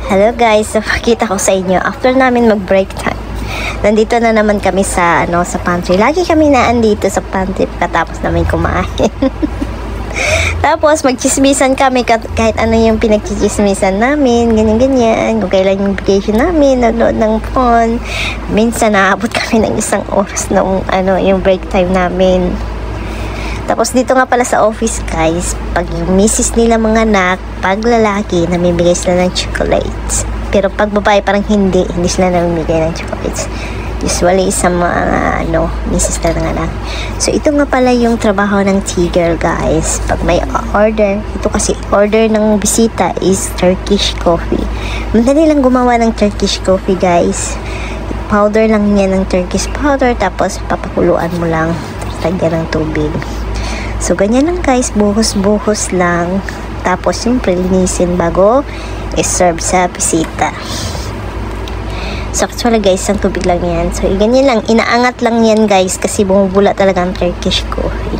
Hello guys, so pakita ko sa inyo after namin mag-break time. Nandito na naman kami sa sa pantry. Lagi kami naandito sa pantry katapos namin kumain. Tapos magchismisan kami kahit ano yung pinagchichismisan namin, ganyan-ganyan. Kung kailan yung vacation namin, nanood ng phone. Minsan naabot kami ng 1 oras nung yung break time namin. Tapos dito nga pala sa office guys, pag yung misis nila mga anak, pag lalaki, namimigay sila ng chocolates. Pero pag babae parang hindi sila namimigay ng chocolates. Usually sa mga misis na ng anak. So ito nga pala yung trabaho ng tea-girl guys. Pag may order, ito kasi order ng bisita is Turkish coffee. Madali lang gumawa ng Turkish coffee guys. Powder lang yan ng Turkish powder, tapos papakuluan mo lang, lagyan ng tubig. So, ganyan lang guys, buhos-buhos lang. Tapos, yung linisin bago i-serve sa bisita. So, actually guys, ang tubig lang yan. So, ganyan lang, inaangat lang yan guys kasi bumubula talaga ang Turkish coffee.